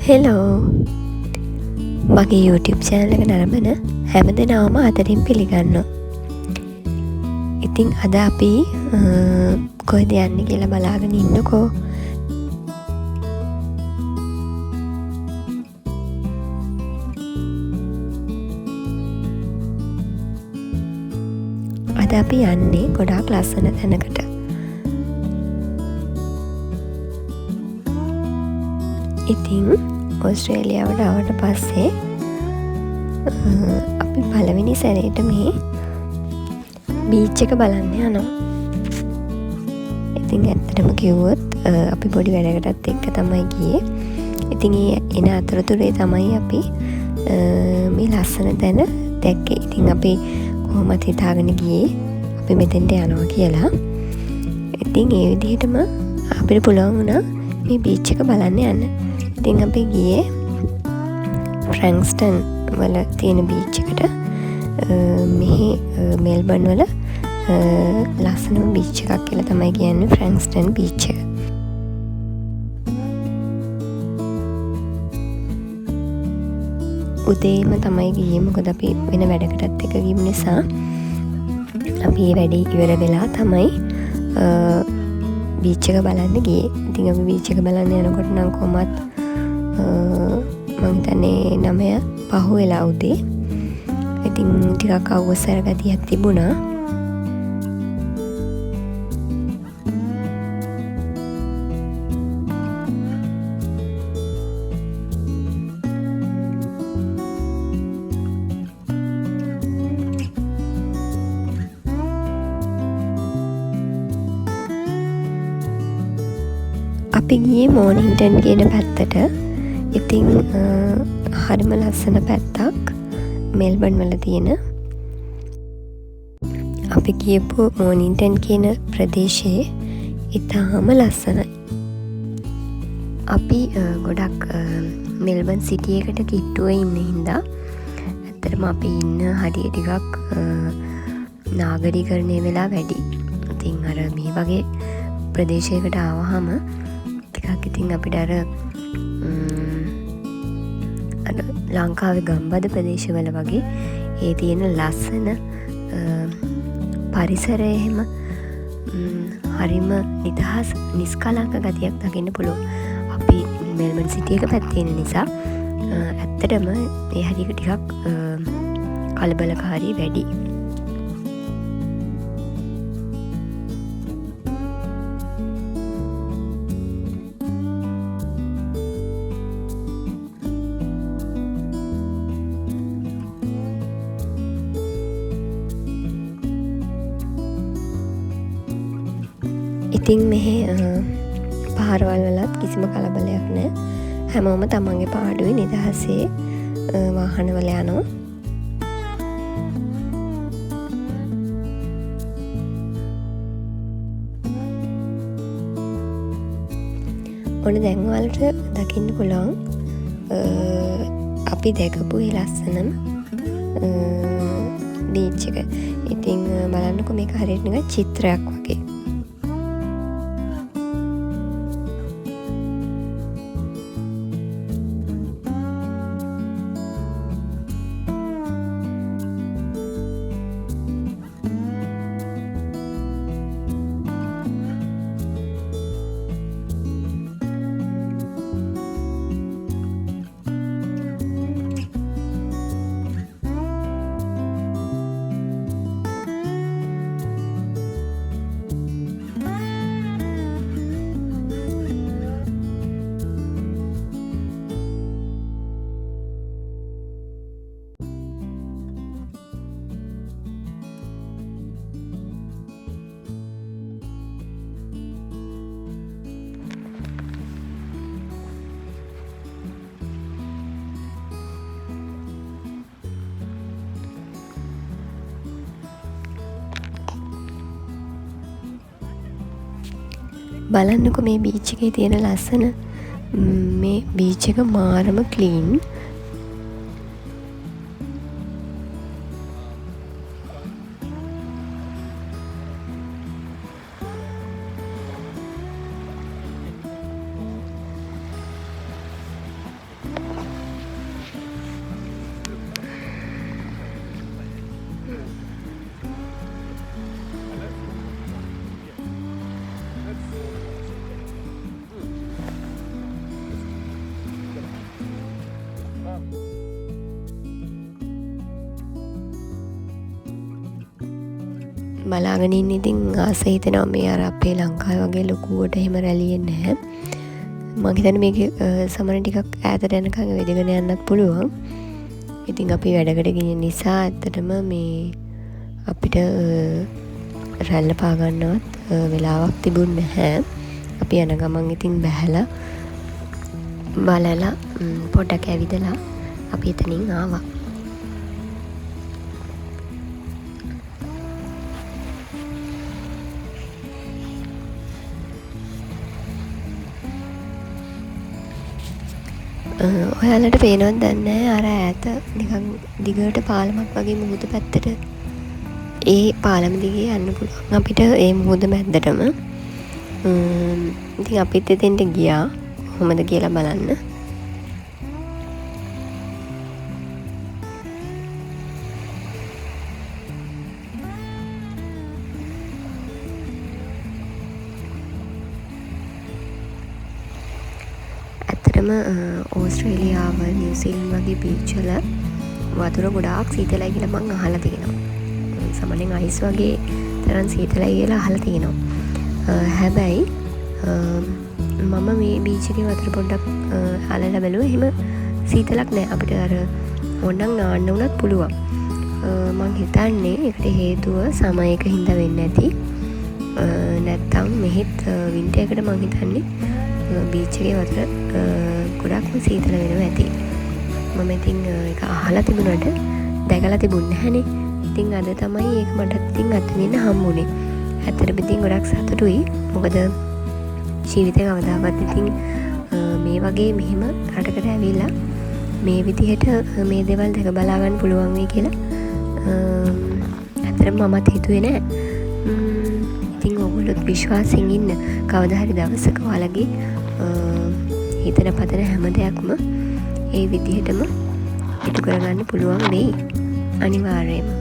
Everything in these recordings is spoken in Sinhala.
හෙලෝ මගේ YouTube channel එක නරඹන හැම දෙනාම අතරින් පිළිගන්නවා. ඉතින් අද අපි කොහෙද යන්නේ කියලා බලාගෙන ඉන්නකෝ. අද අපි යන්නේ ගොඩාක් ලස්සන තැනකට. ඉතින් ඔස්ට්‍රේලියාවට ආවට පස්සේ අපි පළවෙනි සැරේට මේ බීච් එක බලන්න යනවා. ඉතින් ඇත්තටම කිව්වොත් අපි පොඩි වැඩකටත් එක්ක තමයි ගියේ. ඉතින් ඒ එන අතරතුරේ තමයි අපි මේ ලස්සන තැන දැක්කේ. ඉතින් අපි කොහොමද හිතාගෙන ගියේ අපි මෙතෙන්ට යනවා කියලා. ඉතින් ඒ විදිහටම අපිට පුළුවන් වුණා මේ බීච් එක බලන්න යන්න. ඉතින් අපි ගියේ ෆ්‍රැන්ක්ස්ටන් වල තියෙන බීච් එකට. මෙහි මෙල්බන් වල ලස්සනම බීච් එකක් කියලා තමයි කියන්නේ ෆ්‍රැන්ක්ස්ටන් බීච් එක. උදේම තමයි ගියේ. මොකද අපි වෙන වැඩකටත් එක ගිය නිසා අපි මේ වැඩේ ඉවර වෙලා තමයි බීච් එක බලන්න ගියේ. ඉතින් අපි බීච් එක බලන්න යනකොට නම් කොහොමත් මං හිතන්නේ 9 පහ වෙලා උදේ. ඉතින් ටිකක් අවුස්සර ගතියක් තිබුණා. අපි ගියේ මෝනින්ටන් කියන පැත්තට. ඉතින් හරිම ලස්සන පැත්තක් මෙල්බන් වල තියෙන. අපි ගියපු මෝනින්ටන් කියන ප්‍රදේශයේ ඉතාම ලස්සනයි. අපි ගොඩක් මෙල්බන් සිටි එකට කිට්ටුව ඉන්න හින්දා ඇත්තටම අපි ඉන්න හරිය ටිකක් නාගරීකරණය වෙලා වැඩි. ඉතින් අර මේ වගේ ප්‍රදේශයකට ආවහම ටිකක් ඉතින් අපිට අර ලංකාවේ ගම්බද ප්‍රදේශවල වගේ ඒ තියෙන ලස්සන පරිසරය එහෙම හරිම නිදහස් නිස්කලංක ගතියක් දකින්න පුළුවන්. අපි මෙල්බන් සිටි එක පැත්තේ නිසා ඇත්තටම ඒ හරියට ටිකක් කලබලකාරී වැඩි. ඉතින් මෙහෙ පාරවල් වලත් කිසිම කලබලයක් නෑ. හැමෝම තමන්ගේ පාඩුවේ නිදහසේ වාහනවල යනවා. ඔන්න දැන් ඔයාලට දකින්න පුළුවන් අපි දැකපු ඒ ලස්සනම බීච් එක. ඉතින් බලන්නකො මේක හරියට නිකන් චිත්‍රයක් වගේ. බලන්නකො මේ බීච් එකේ තියෙන ලස්සන. මේ බීච් එක මාරම ක්ලීන්. බලාගෙන ඉන්න ඉතින් ආස හිතෙනවා මේ අර අපේ ලංකාවේ වගේ ලොකුවට එහෙම රැළියෙ නැහැ. මම හිතන්නේ මේක සමහර ටිකක් ඈතට යනකම් වෙදගෙන යන්නත් පුළුවන්. ඉතින් අපි වැඩකට ගිය නිසා ඇත්තටම මේ අපිට රැල්ල පාගන්නවත් වෙලාවක් තිබුණ නැහැ. අපි යන ගමන් ඉතින් බැහැලා බලලා පොඩ්ඩක් ඇවිදලා අපි එතනින් ආවා. ඔයාලට පේනවද දන්නේ නැහැ අර ඈත නිකන් දිගට පාලමක් වගේ මුහුද පැත්තට ඒ පාලම දිගේ යන්න පුළුවන් අපිට ඒ මුහුද මැද්දටම. ඉතින් අපිත් එතෙන්ට ගියා කොහොමද කියලා බලන්න. ඇත්තටම ඕස්ට්‍රේලියාව නිව්සීලන්ත වගේ බීච් වල වතුර ගොඩාක් සීතලයි කියලා මං අහලා තියෙනවා. සමහරෙන් අයිස් වගේ තරම් සීතලයි කියලා අහලා තියෙනවා. හැබැයි මම මේ බීච් එකේ වතුර පොඩ්ඩක් අලලා බැලුවා. එහෙම සීතලක් නෑ. අපිට අර ඕනනම් නාන්න උනත් පුළුවන්. මං හිතන්නේ ඒකට හේතුව සමයක හින්දා වෙන්නේ නැති. නැත්තම් මෙහෙත් වින්ටර් එකට මං හිතන්නේ බීච් එකේ වතුර ගොඩක්ම සීතල වෙනවා ඇති. මම ඉතින් ඒක අහලා තිබුණාට දැකලා තිබුණ නැහනේ. ඉතින් අද තමයි ඒක මට ඉතින් අත්විඳින්න හම්බුනේ. ඇත්තටම ඉතින් ගොඩක් සතුටුයි. මොකද ජීවිතේ කවදාවත් ඉතින් මේ වගේ මෙහෙම රටකට ඇවිල්ලා මේ විදිහට මේ දේවල් දැක බලා ගන්න පුළුවන් වෙයි කියලා ඇත්තටම මමත් හිතුවේ නෑ. ඉතින් ඔයගොල්ලොත් විශ්වාසයෙන් ඉන්න. කවදා හරි දවසක ඔයාලගේ හිතන පතන හැම දෙයක්ම ඒ විදිහටම ඉටු කරගන්න පුළුවන් වෙයි. අනිවාර්යයෙන්ම.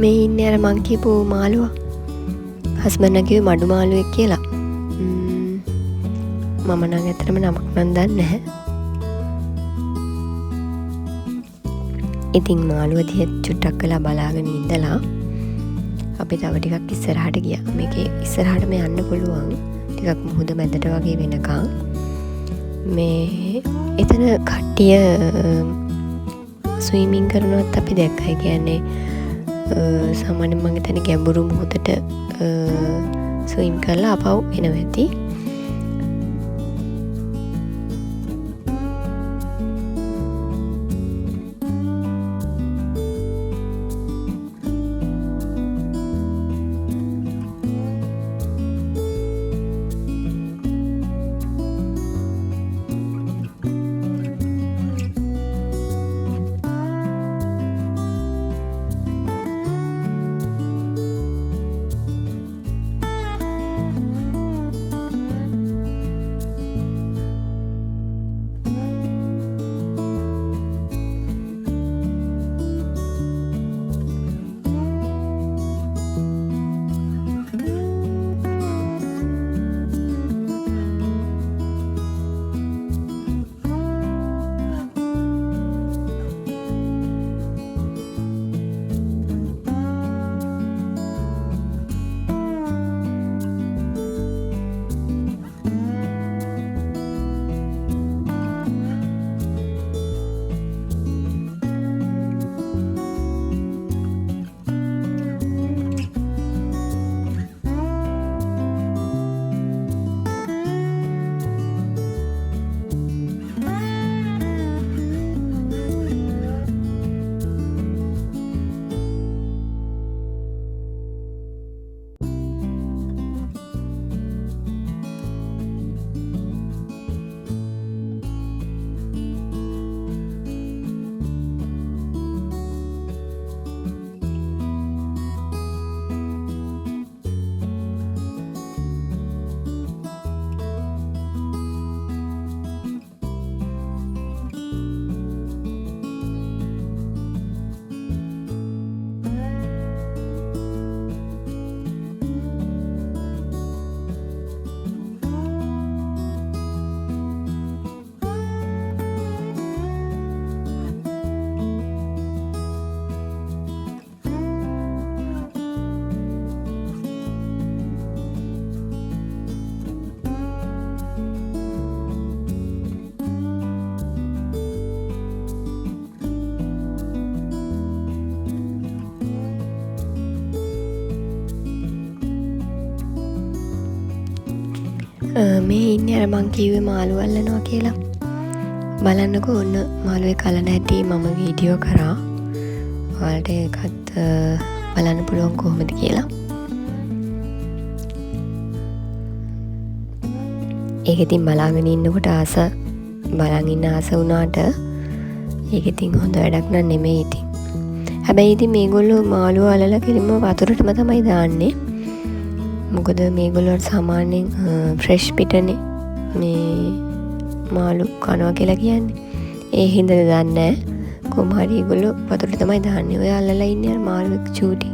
මේ ඉන්නේ අර මං කියපු මාළුවා. හස්බන්ඩ් කිව්වේ මඩු මාළුවෙක් කියලා. මම නම් ඇත්තටම නමක් නම් දන්නේ නැහැ. ඉතින් මාළුව දිහා චුට්ටක් වෙලා බලාගෙන ඉඳලා අපි තව ටිකක් ඉස්සරහට ගියා. මේකේ ඉස්සරහට මේ යන්න පුළුවන්. ටිකක් මුහුද මැදට වගේ වෙනකන්. මේ එතන කට්ටිය ස්විමින් කරනවත් අපි දැක්කා. ඒ කියන්නේ සාමාන්‍යයෙන් මම හිතන්නේ ගැඹුරු මුහුදට ස්විම් කරලා ආපහු එනවා ඇති. මේ ඉන්නේ අර මං කිව්වේ මාළු අල්ලනවා කියලා. බලන්නකෝ ඔන්න මාළුවේ කලන හැටි මම වීඩියෝ කරා. ඔයාලට ඒකත් බලන්න පුළුවන් කොහොමද කියලා. ඒක ඉතින් බලාගෙන ඉන්නකොට බලන් ඉන්න ආස වුණාට ඒක ඉතින් හොඳ වැඩක් නන් නෙමෙයි ඉතින්. හැබැයි ඉතින් මේගොල්ලෝ මාළුව අල්ලලා කෙලින්ම වතුරටම තමයි දාන්නේ. මොකද මේගොල්ලොට සාමාන්‍යයෙන් ෆ්‍රෙෂ් පිටනේ මේ මාළු කනවා කියලා කියන්නේ. ඒ හින්දාද දන්නේ නැහැ. කොහොම හරි ඒගොල්ලෝ වතුරට තමයි දාන්නේ. ඔය අල්ලලා ඉන්නේ මාළුවෙක් චූටි.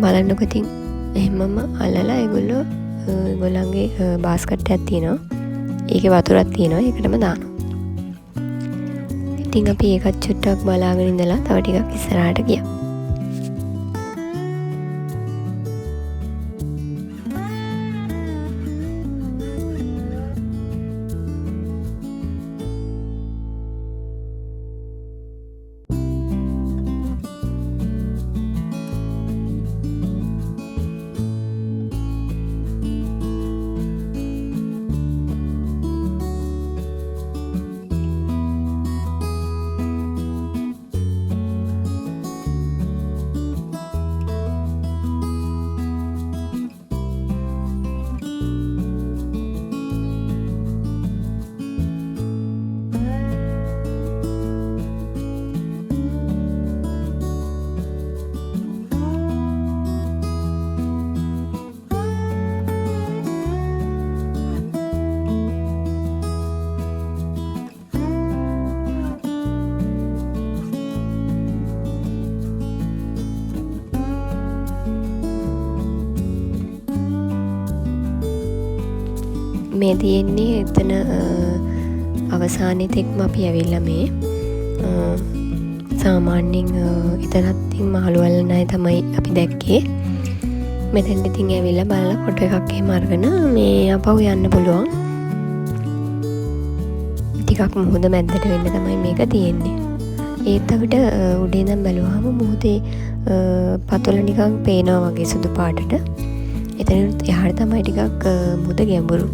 බලන්නකො ඉතින් එහෙමම අල්ලලා ඒගොල්ලෝ ඒගොල්ලන්ගේ බාස්කට් එකක් තියෙනවා. ඒකේ වතුරක් තියෙනවා. ඒකටම දානවා. ඉතින් අපි ඒකත් චුට්ටක් බලාගෙන ඉඳලා තව ටිකක් ඉස්සරහට ගියා. මේ තියෙන්නේ එතන අවසානයේ තෙක්ම අපි ඇවිල්ලා මේ සාමාන්‍යයෙන් එතනත් ඉතින් මාළු අල්ලන අය තමයි අපි දැක්කේ. මෙතෙන්ට ඉතින් ඇවිල්ලා බලලා ෆොටෝ එකක් එහෙම අරගෙන මේ අපහු යන්න පුළුවන්. ටිකක් මුහුද මැද්දට වෙන්න තමයි මේක තියෙන්නේ. ඒත් අපිට උඩේ ඉඳන් බැලුවාම මුහුදේ පතොල නිකන් පේනවා වගේ සුදු පාටට. එතනිනුත් එහාට තමයි ටිකක් මුහුද ගැඹුරු.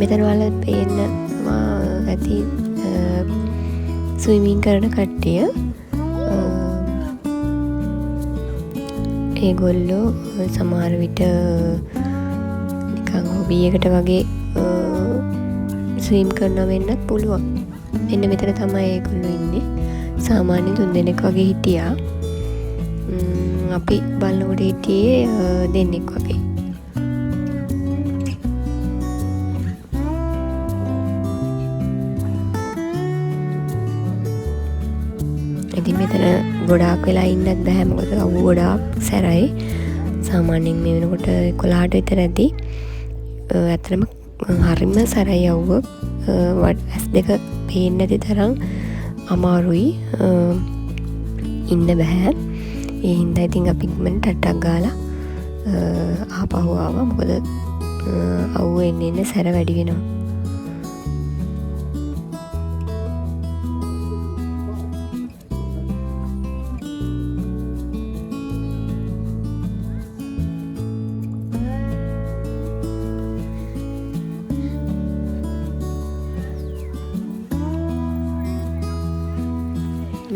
මෙතන වල පේනවා ඇති ස්විමින් කරන කට්ටිය. ඒගොල්ලෝ සමහර විට නිකන් හොබි එකට වගේ ස්විම් කරනවා වෙන්නත් පුළුවන්. මෙන්න මෙතන තමයි ඒගොල්ලෝ ඉන්නේ. සාමාන්‍ය 3 දෙනෙක් වගේ හිටියා. අපි බලනකොට හිටියේ දෙන්නෙක් වගේ. ඉතින් මෙතන ගොඩාක් වෙලා ඉන්නත් බෑ මොකද අවු ගොඩාක් සැරයි. සාමාන්‍යයෙන් මේ වෙනකොට 11ට විතර ඇති. ඇත්තටම හරිම සැරයි අවුව. ඇස් දෙක පේන්නේ නැති තරම් අමාරුයි. ඉන්න බෑ. ඒ හින්දා ඉතින් අපි ඉක්මනට ටට්ටක් ගාලා ආපහු ආවා. මොකද අවුව එන්න සැර වැඩි වෙනවා.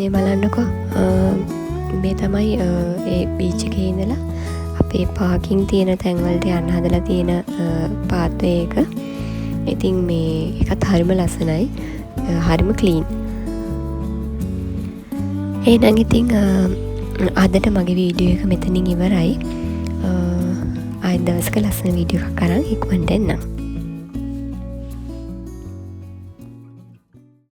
මේ බලන්නකො මේ තමයි ඒ බීච් එකේ ඉඳලා අපේ පාකින් තියෙන තැන්වලට යන්න හදලා තියෙන පාත්වය එක. ඉතින් මේ එකත් හරිම ලස්සනයි. හරිම ක්ලීන්. එහෙනම් ඉතින් අදට මගේ වීඩියෝ එක මෙතනින් ඉවරයි. ආයෙත් දවසක ලස්සන වීඩියෝ එකක් අරන් ඉක්මනට එන්නම්.